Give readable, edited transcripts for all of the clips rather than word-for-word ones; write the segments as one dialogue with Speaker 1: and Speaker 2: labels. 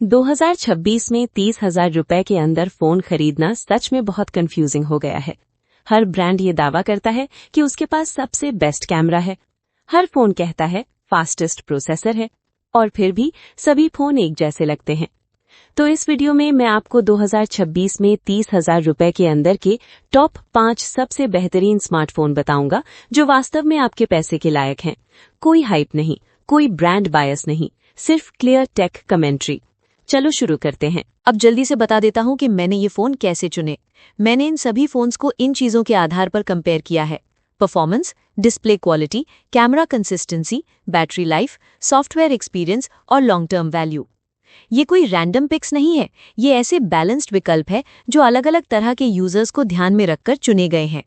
Speaker 1: 2026 में 30,000 रुपए के अंदर फोन खरीदना सच में बहुत कंफ्यूजिंग हो गया है। हर ब्रांड ये दावा करता है कि उसके पास सबसे बेस्ट कैमरा है। हर फोन कहता है फास्टेस्ट प्रोसेसर है, और फिर भी सभी फोन एक जैसे लगते हैं। तो इस वीडियो में मैं आपको 2026 में 30,000 रुपए के अंदर के टॉप 5 सबसे बेहतरीन स्मार्टफोन बताऊंगा जो वास्तव में आपके पैसे के लायक हैं। कोई हाइप नहीं, कोई ब्रांड बायस नहीं, सिर्फ क्लियर टेक कमेंट्री। चलो शुरू करते हैं।
Speaker 2: अब जल्दी से बता देता हूँ कि मैंने ये फ़ोन कैसे चुने। मैंने इन सभी फ़ोन्स को इन चीज़ों के आधार पर कंपेयर किया है: performance, display quality, camera consistency, battery life, software experience और लॉन्ग टर्म वैल्यू। ये कोई रैंडम पिक्स नहीं है, ये ऐसे बैलेंस्ड विकल्प है जो अलग अलग तरह के यूजर्स को ध्यान में रखकर चुने गए हैं।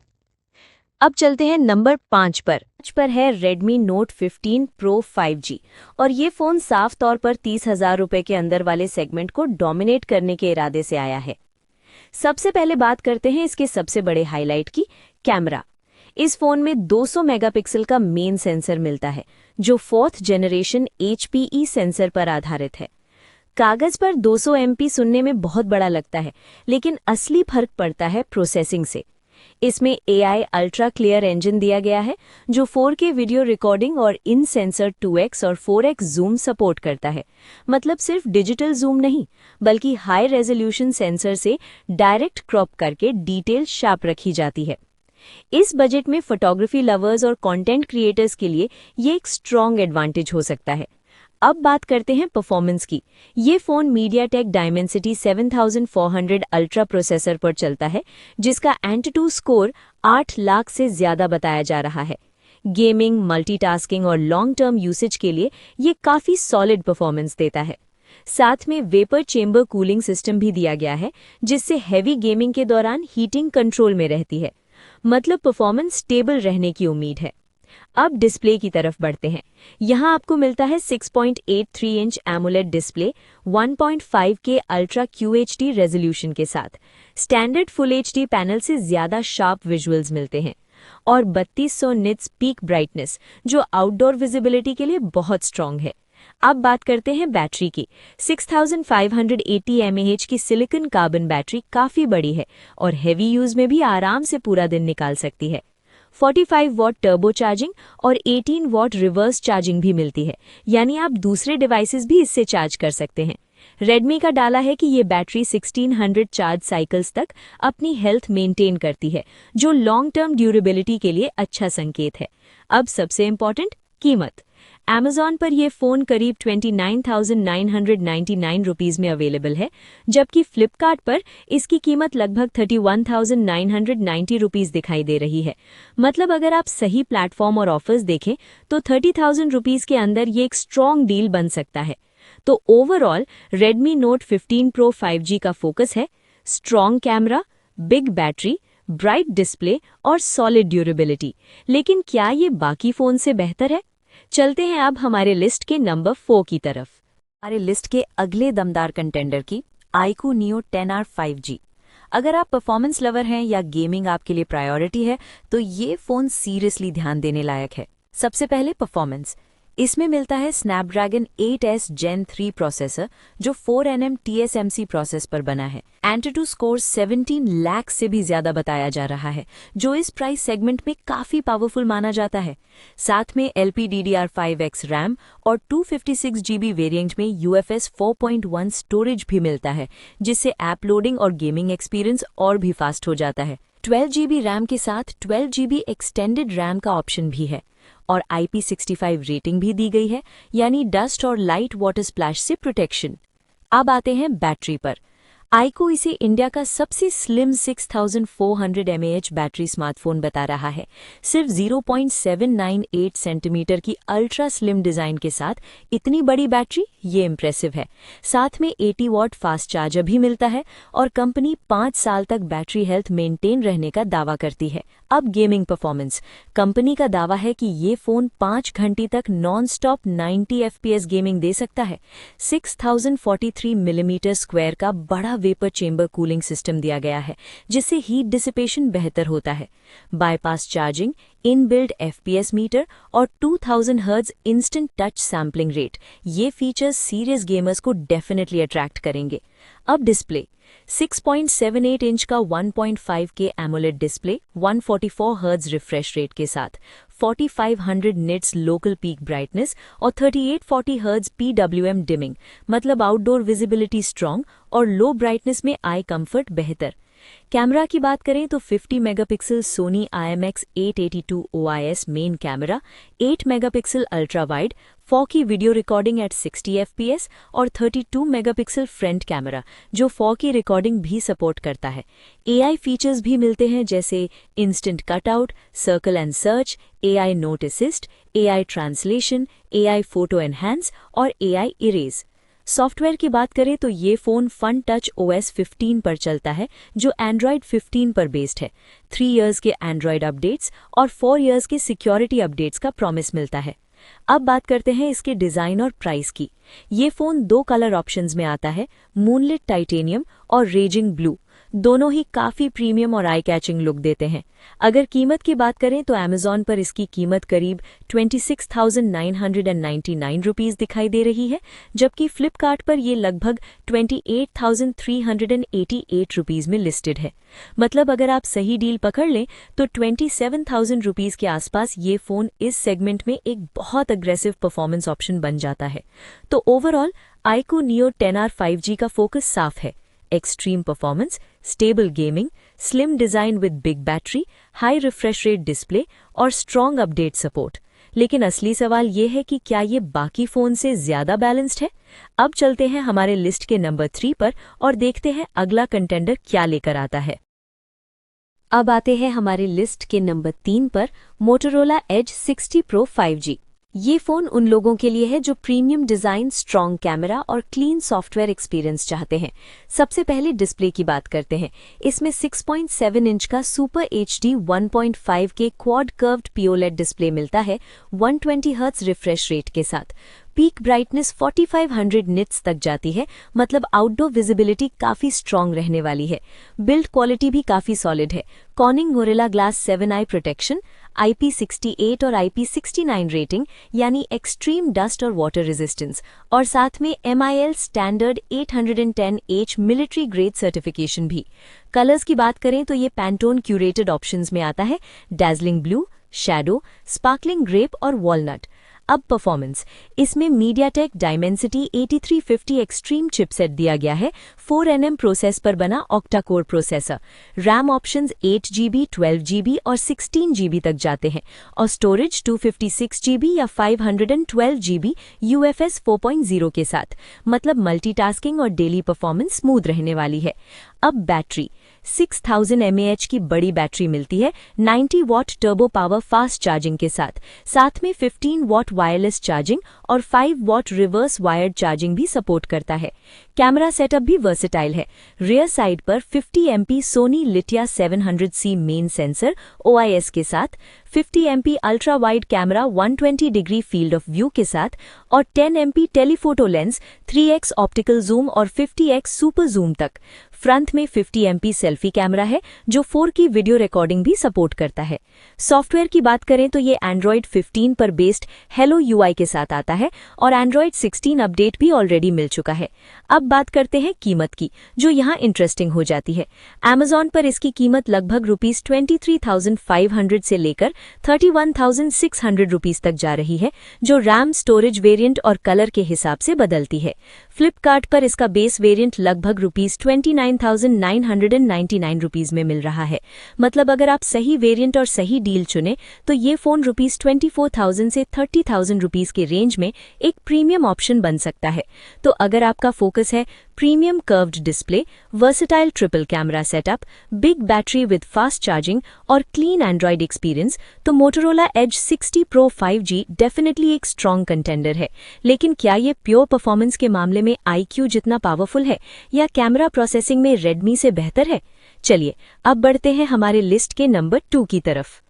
Speaker 2: अब चलते हैं नंबर 5 पर। है Redmi Note 15 Pro 5G, और ये फ़ोन साफ तौर पर 30,000 रुपए के अंदर वाले सेगमेंट को डोमिनेट करने के इरादे से आया है। सबसे पहले बात करते हैं इसके सबसे बड़े हाईलाइट की, कैमरा। इस फ़ोन में 200 मेगापिक्सल का मेन सेंसर मिलता है जो 4th जनरेशन HPE सेंसर पर आधारित है। कागज़ पर 200 MP सुनने में बहुत बड़ा लगता है, लेकिन असली फर्क पड़ता है प्रोसेसिंग से। इसमें AI अल्ट्रा क्लियर इंजन दिया गया है जो 4K वीडियो रिकॉर्डिंग और इन सेंसर 2x और 4x जूम सपोर्ट करता है। मतलब सिर्फ डिजिटल जूम नहीं, बल्कि हाई रेजोल्यूशन सेंसर से डायरेक्ट क्रॉप करके डिटेल शार्प रखी जाती है। इस बजट में फोटोग्राफी लवर्स और कंटेंट क्रिएटर्स के लिए ये एक स्ट्रॉन्ग एडवांटेज हो सकता है। अब बात करते हैं परफॉर्मेंस की। ये phone MediaTek Dimensity 7400 ultra processor पर चलता है, जिसका एंटूटू स्कोर 8 लाख से ज़्यादा बताया जा रहा है। गेमिंग, मल्टीटास्किंग और लॉन्ग टर्म यूसेज के लिए ये काफ़ी सॉलिड परफॉर्मेंस देता है। साथ में वेपर चेंबर कूलिंग सिस्टम भी दिया गया है, जिससे हैवी गेमिंग के दौरान हीटिंग कंट्रोल में रहती है। मतलब परफॉर्मेंस स्टेबल रहने की उम्मीद है। अब डिस्प्ले की तरफ बढ़ते हैं। यहाँ आपको मिलता है 6.83 inch AMOLED display 1.5K ultra QHD resolution के साथ। स्टैंडर्ड फुल HD पैनल से ज़्यादा शार्प विजुअल्स मिलते हैं और 3200 निट्स पीक ब्राइटनेस, जो आउटडोर विजिबिलिटी के लिए बहुत स्ट्रॉन्ग है। अब बात करते हैं बैटरी की। 6580 mAh की सिलिकॉन कार्बन बैटरी काफ़ी बड़ी है और हेवी यूज़ में भी आराम से पूरा दिन निकाल सकती है। 45 वॉट टर्बो चार्जिंग और 18 वॉट रिवर्स चार्जिंग भी मिलती है, यानी आप दूसरे डिवाइसेस भी इससे चार्ज कर सकते हैं। रेडमी का डाला है कि ये बैटरी 1600 चार्ज साइकिल्स तक अपनी हेल्थ मेंटेन करती है, जो लॉन्ग टर्म ड्यूरेबिलिटी के लिए अच्छा संकेत है। अब सबसे इम्पॉर्टेंट, कीमत। Amazon पर यह फ़ोन करीब 29,999 रुपीज़ में अवेलेबल है, जबकि फ्लिपकार्ट पर इसकी कीमत लगभग 31,990 रुपीज़ दिखाई दे रही है। मतलब अगर आप सही प्लेटफॉर्म और ऑफर्स देखें तो 30,000 रुपीज़ के अंदर ये एक स्ट्रॉन्ग डील बन सकता है। तो overall Redmi Note 15 Pro 5G का फोकस है strong camera, big battery, bright display और सॉलिड ड्यूरेबिलिटी। लेकिन क्या ये बाकी फ़ोन से बेहतर है? चलते हैं अब हमारे लिस्ट के नंबर 4 की तरफ। हमारे लिस्ट के अगले दमदार कंटेंडर की, iQOO Neo 10R 5G। अगर आप परफॉर्मेंस लवर हैं या गेमिंग आपके लिए प्रायोरिटी है, तो ये फ़ोन सीरियसली ध्यान देने लायक है। सबसे पहले परफॉर्मेंस। इसमें मिलता है स्नैपड्रैगन 8S Gen 3 प्रोसेसर जो 4nm TSMC प्रोसेस पर बना है। एंटूटू स्कोर 17 लाख से भी ज़्यादा बताया जा रहा है, जो इस प्राइस सेगमेंट में काफ़ी पावरफुल माना जाता है। साथ में LPDDR5X रैम और 256 GB वेरिएंट में UFS 4.1 स्टोरेज भी मिलता है, जिससे ऐप लोडिंग और गेमिंग एक्सपीरियंस और भी फास्ट हो जाता है। 12 GB रैम के साथ 12 GB एक्सटेंडेड रैम का ऑप्शन भी है और IP65 रेटिंग भी दी गई है, यानी डस्ट और लाइट वाटर स्प्लैश से प्रोटेक्शन। अब आते हैं बैटरी पर। iQOO इसे इंडिया का सबसे स्लिम 6400 mAh बैटरी स्मार्टफोन बता रहा है। सिर्फ 0.798 सेंटीमीटर की अल्ट्रा स्लिम डिज़ाइन के साथ इतनी बड़ी बैटरी, ये इम्प्रेसिव है। साथ में 80 वॉट फास्ट चार्जर भी मिलता है और कंपनी 5 साल तक बैटरी हेल्थ मेंटेन रहने का दावा करती है। अब गेमिंग परफॉर्मेंस। कंपनी का दावा है कि ये फ़ोन 5 घंटे तक नॉन स्टॉप 90 FPS गेमिंग दे सकता है। 6043 मिलीमीटर स्क्वायर का बड़ा वेपर चेंबर कूलिंग सिस्टम दिया गया है, जिससे हीट डिसिपेशन बेहतर होता है। Bypass charging, inbuilt FPS meter और 2000 hertz instant touch sampling rate, ये फीचर्स सीरियस गेमर्स को डेफिनेटली अट्रैक्ट करेंगे। अब डिस्प्ले 6.78 इंच का 1.5K AMOLED display 144 hertz refresh rate के साथ 4500 निट्स लोकल पीक ब्राइटनेस और 3840 हर्ट्ज PWM डिमिंग, मतलब आउटडोर विजिबिलिटी स्ट्रॉन्ग और लो ब्राइटनेस में आई कंफर्ट बेहतर। कैमरा की बात करें तो 50 megapixel Soni IMX882 OIS main camera, 8 megapixel ultra wide 4K video recording at 60 FPS और 32 मेगापिक्सल फ्रंट कैमरा जो 4K रिकॉर्डिंग भी सपोर्ट करता है। AI फीचर्स भी मिलते हैं जैसे instant cutout, circle and search, AI note assist, AI translation, AI photo enhance और AI इरेज। सॉफ्टवेयर की बात करें तो ये फ़ोन फन टच OS 15 पर चलता है जो एंड्रॉयड 15 पर बेस्ड है। 3 इयर्स के एंड्रॉयड अपडेट्स और 4 इयर्स के सिक्योरिटी अपडेट्स का प्रॉमिस मिलता है। अब बात करते हैं इसके डिज़ाइन और प्राइस की। ये फ़ोन 2 कलर ऑप्शंस में आता है, मूनलिट टाइटेनियम और रेजिंग ब्लू। दोनों ही काफ़ी प्रीमियम और आई कैचिंग लुक देते हैं। अगर कीमत की बात करें तो अमेज़ॉन पर इसकी कीमत करीब 26,999 रुपीज़ दिखाई दे रही है, जबकि फ्लिपकार्ट पर ये लगभग 28,388 रुपीज़ में लिस्टेड है। मतलब अगर आप सही डील पकड़ लें तो 27,000 रुपीज़ के आसपास ये फ़ोन इस सेगमेंट में एक बहुत अग्रेसिव परफॉर्मेंस ऑप्शन बन जाता है। तो overall iQOO Neo 10R 5G का फोकस साफ है, extreme performance, stable gaming, slim design with big battery, high refresh rate display और स्ट्रॉन्ग अपडेट सपोर्ट। लेकिन असली सवाल ये है कि क्या ये बाकी फ़ोन से ज़्यादा बैलेंस्ड है? अब चलते हैं हमारे लिस्ट के नंबर 3 पर और देखते हैं अगला कंटेंडर क्या लेकर आता है। अब आते हैं हमारे लिस्ट के नंबर 3 पर, मोटोरोला एज 60 Pro 5G। ये फ़ोन उन लोगों के लिए है जो प्रीमियम डिज़ाइन, स्ट्रॉन्ग कैमरा और क्लीन सॉफ्टवेयर एक्सपीरियंस चाहते हैं। सबसे पहले डिस्प्ले की बात करते हैं। इसमें 6.7 इंच का super HD 1.5K quad curved POLED display मिलता है 120 हर्ट्ज रिफ्रेश रेट के साथ। पीक ब्राइटनेस 4500 निट्स तक जाती है, मतलब आउटडोर विजिबिलिटी काफ़ी स्ट्रॉन्ग रहने वाली है। बिल्ड क्वालिटी भी काफ़ी सॉलिड है। कॉर्निंग गोरिल्ला ग्लास 7 आई प्रोटेक्शन, IP68 और IP69 रेटिंग यानी एक्सट्रीम डस्ट और वाटर रेजिस्टेंस, और साथ में MIL standard 810H military grade certification भी। कलर्स की बात करें तो ये पैंटोन क्यूरेटेड ऑप्शंस में आता है, डैज़लिंग ब्लू, शैडो, स्पार्कलिंग ग्रेप और वॉलनट। अब परफॉर्मेंस, इसमें मीडियाटेक डायमेंसिटी 8350 एक्सट्रीम चिपसेट दिया गया है, 4nm प्रोसेस पर बना octa core processor. RAM options 8GB, 12GB और 16GB तक जाते हैं और स्टोरेज 256GB या 512GB UFS 4.0 के साथ, मतलब मल्टीटास्किंग और डेली परफॉर्मेंस स्मूथ रहने वाली है। अब बैटरी 6000 mAh की बड़ी बैटरी मिलती है 90 what turbo power fast charging के साथ, साथ में 15 वॉट वायरलेस चार्जिंग और 5 वॉट रिवर्स वायर्ड चार्जिंग भी सपोर्ट करता है। कैमरा सेटअप भी वर्सेटाइल है। रियर साइड पर 50 MP Sony Lytia 700C main sensor OIS के साथ, 50 MP ultra wide camera 120 degree field of view के साथ और 10 MP telephoto lens 3x optical zoom और 50x सुपर जूम तक। फ्रंट में 50 MP सेल्फी कैमरा है जो 4K वीडियो रिकॉर्डिंग भी सपोर्ट करता है। सॉफ्टवेयर की बात करें तो ये एंड्रॉयड 15 पर बेस्ड हेलो UI के साथ आता है और एंड्रॉयड 16 अपडेट भी ऑलरेडी मिल चुका है। अब बात करते हैं कीमत की, जो यहाँ इंटरेस्टिंग हो जाती है। अमेज़ॉन पर इसकी कीमत लगभग ₹23,500 से लेकर 31,600 रुपीज़ तक जा रही है, जो रैम, स्टोरेज वेरिएंट और कलर के हिसाब से बदलती है। फ्लिपकार्ट पर इसका बेस वेरिएंट लगभग ₹29,999 रुपीज़ में मिल रहा है। मतलब अगर आप सही वेरिएंट और सही डील चुने तो ये फ़ोन ₹24,000 से 30,000 रुपीज़ के रेंज में एक प्रीमियम ऑप्शन बन सकता है। तो अगर आपका फोकस है premium curved display, versatile triple camera setup, big battery with fast charging और क्लीन एंड्रॉयड एक्सपीरियंस, तो Motorola edge 60 Pro 5G definitely एक स्ट्रॉन्ग कंटेंडर है। लेकिन क्या ये प्योर परफॉर्मेंस के मामले में iQOO जितना पावरफुल है या कैमरा प्रोसेसिंग में रेडमी से बेहतर है? चलिए अब बढ़ते हैं हमारे लिस्ट के नंबर 2 की तरफ।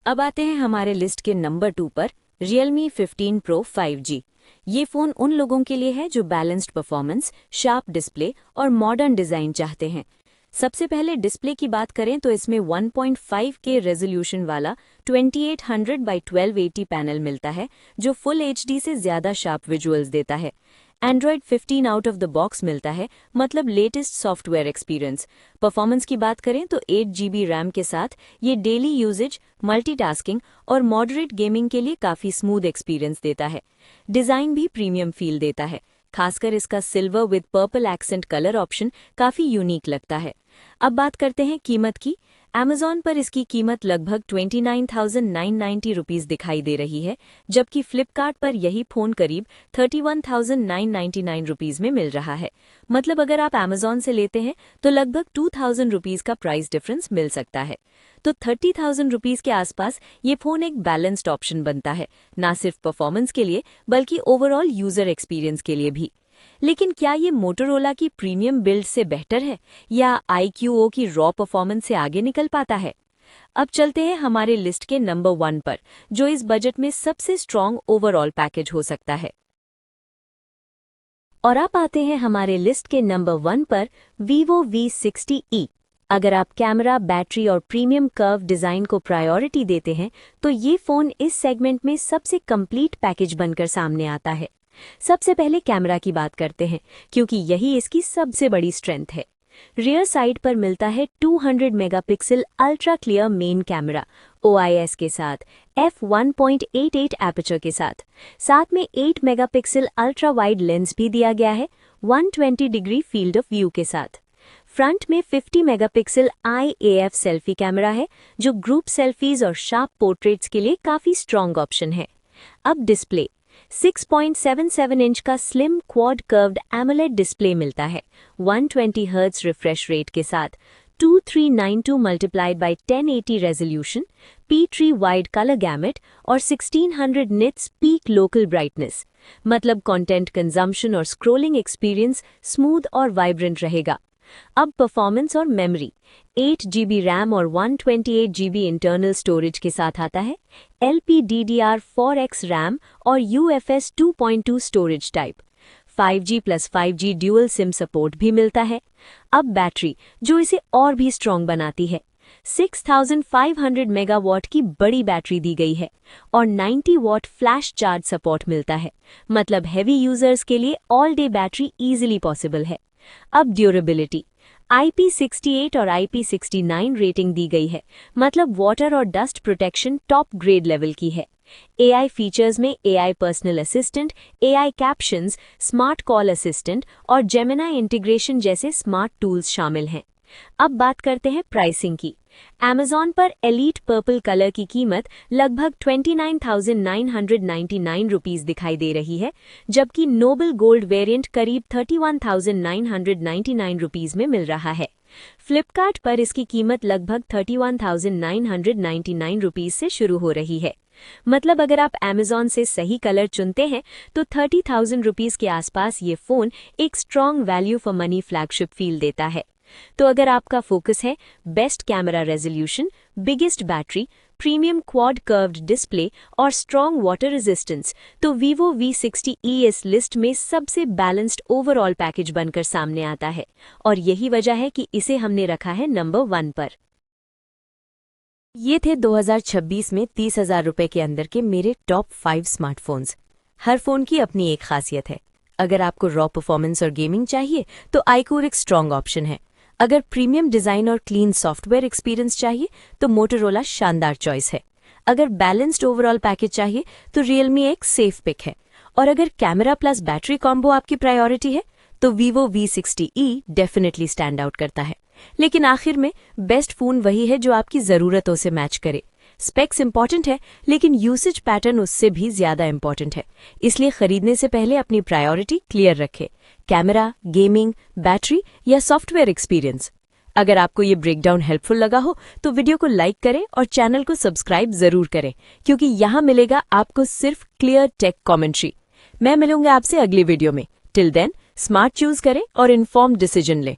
Speaker 2: अब आते हैं हमारे लिस्ट के नंबर 2 पर, Realme 15 Pro 5G। ये फ़ोन उन लोगों के लिए है जो बैलेंस्ड परफॉर्मेंस, शार्प डिस्प्ले और मॉडर्न डिज़ाइन चाहते हैं। सबसे पहले डिस्प्ले की बात करें तो इसमें 1.5K रेजोल्यूशन वाला 2800 by 1280 पैनल मिलता है, जो फुल HD से ज़्यादा शार्प विजुअल्स देता है। Android 15 out of the box मिलता है, मतलब लेटेस्ट सॉफ्टवेयर एक्सपीरियंस। परफॉर्मेंस की बात करें तो 8GB रैम के साथ ये डेली यूजेज, मल्टीटास्किंग और मॉडरेट गेमिंग के लिए काफ़ी स्मूथ एक्सपीरियंस देता है। डिज़ाइन भी प्रीमियम फील देता है, खासकर इसका silver with purple accent colour option काफ़ी यूनिक लगता है। अब बात करते हैं कीमत की। Amazon पर इसकी कीमत लगभग 29,990 रुपीज़ दिखाई दे रही है, जबकि फ्लिपकार्ट पर यही फ़ोन करीब 31,999 रुपीज़ में मिल रहा है। मतलब अगर आप Amazon से लेते हैं तो लगभग 2,000 रुपीज़ का प्राइस डिफरेंस मिल सकता है। तो 30,000 रुपीज़ के आसपास ये फ़ोन एक बैलेंस्ड ऑप्शन बनता है, ना सिर्फ परफॉर्मेंस के लिए बल्कि ओवरऑल यूज़र एक्सपीरियंस के लिए भी। लेकिन क्या ये मोटोरोला की प्रीमियम बिल्ड से बेहतर है या iQOO की रॉ परफॉर्मेंस से आगे निकल पाता है? अब चलते हैं हमारे लिस्ट के नंबर 1 पर, जो इस बजट में सबसे स्ट्रॉन्ग ओवरऑल पैकेज हो सकता है। और अब आते हैं हमारे लिस्ट के नंबर 1 पर, Vivo V60e। अगर आप कैमरा, बैटरी और प्रीमियम कर्व डिज़ाइन को प्रायोरिटी देते हैं तो ये फ़ोन इस सेगमेंट में सबसे कंप्लीट पैकेज बनकर सामने आता है। सबसे पहले कैमरा की बात करते हैं, क्योंकि यही इसकी सबसे बड़ी स्ट्रेंथ है। रियर साइड पर मिलता है 200 megapixel ultra clear main camera OIS के साथ, f1.88 एपर्चर के साथ में 8 मेगापिक्सल अल्ट्रा वाइड लेंस भी दिया गया है 120 डिग्री फील्ड ऑफ व्यू के साथ। फ्रंट में 50 मेगापिक्सल IAF सेल्फी कैमरा है, जो ग्रुप सेल्फीज और शार्प पोर्ट्रेट्स के लिए काफ़ी स्ट्रॉन्ग ऑप्शन है। अब डिस्प्ले 6.77 इंच का slim quad curved AMOLED display मिलता है 120 हर्ट्ज रिफ्रेश रेट के साथ, 2392 multiplied by 1080 resolution, P3 wide colour gamete और 1600 निट्स पीक लोकल ब्राइटनेस। मतलब कंटेंट कंजम्पशन और स्क्रोलिंग एक्सपीरियंस स्मूथ और वाइब्रेंट रहेगा। अब परफॉर्मेंस और मेमोरी 8GB रैम और 128GB इंटरनल स्टोरेज के साथ आता है, LPDDR4X रैम और UFS 2.2 storage type. 5G + 5G dual SIM support भी मिलता है। अब बैटरी, जो इसे और भी स्ट्रॉन्ग बनाती है, 6500 मेगावाट की बड़ी बैटरी दी गई है और 90 वॉट फ्लैश चार्ज सपोर्ट मिलता है। मतलब हैवी यूजर्स के लिए all day battery easily possible है। अब ड्यूरेबिलिटी IP68 और IP69 रेटिंग दी गई है, मतलब वाटर और dust protection top grade level की है। AI फीचर्स में AI personal assistant, AI captions, smart call assistant और जेमिनी इंटीग्रेशन जैसे स्मार्ट टूल्स शामिल हैं। अब बात करते हैं प्राइसिंग की। Amazon पर एलीट पर्पल कलर की कीमत लगभग 29,999 रुपीज़ दिखाई दे रही है, जबकि नोबल गोल्ड वेरिएंट करीब 31,999 रुपीज़ में मिल रहा है। फ्लिपकार्ट पर इसकी कीमत लगभग 31,999 रुपीज़ से शुरू हो रही है। मतलब अगर आप Amazon से सही कलर चुनते हैं तो 30,000 रुपीज़ के आसपास ये फ़ोन एक strong value for money flagship feel देता है। तो अगर आपका फोकस है best camera resolution, biggest battery, premium quad curved display और स्ट्रॉन्ग वाटर रेजिस्टेंस, तो Vivo V60e इस लिस्ट में सबसे बैलेंस्ड ओवरऑल पैकेज बनकर सामने आता है और यही वजह है कि इसे हमने रखा है नंबर 1 पर। ये थे 2026 में 30,000 रुपये के अंदर के मेरे टॉप 5 स्मार्टफोन्स। हर फ़ोन की अपनी एक खासियत है। अगर आपको रॉ परफॉर्मेंस और गेमिंग चाहिए तो iQOO एक स्ट्रॉन्ग ऑप्शन है। अगर प्रीमियम डिज़ाइन और क्लीन सॉफ्टवेयर एक्सपीरियंस चाहिए तो मोटोरोला शानदार चॉइस है। अगर बैलेंस्ड ओवरऑल पैकेज चाहिए तो Realme एक सेफ पिक है। और अगर कैमरा प्लस बैटरी कॉम्बो आपकी प्रायोरिटी है तो Vivo V60e definitely stand out करता है। लेकिन आखिर में बेस्ट फ़ोन वही है जो आपकी ज़रूरतों से मैच करे। स्पेक्स इंपॉर्टेंट है, लेकिन यूसेज पैटर्न उससे भी ज़्यादा इंपॉर्टेंट है। इसलिए खरीदने से पहले अपनी प्रायोरिटी क्लियर रखें, कैमरा, गेमिंग, बैटरी या सॉफ्टवेयर एक्सपीरियंस। अगर आपको ये ब्रेकडाउन हेल्पफुल लगा हो तो वीडियो को लाइक करें और चैनल को सब्सक्राइब ज़रूर करें, क्योंकि यहाँ मिलेगा आपको सिर्फ क्लियर टेक कॉमेंट्री। मैं मिलूंगा आपसे अगली वीडियो में। टिल देन स्मार्ट चूज करें और इन्फॉर्म्ड डिसीजन लें।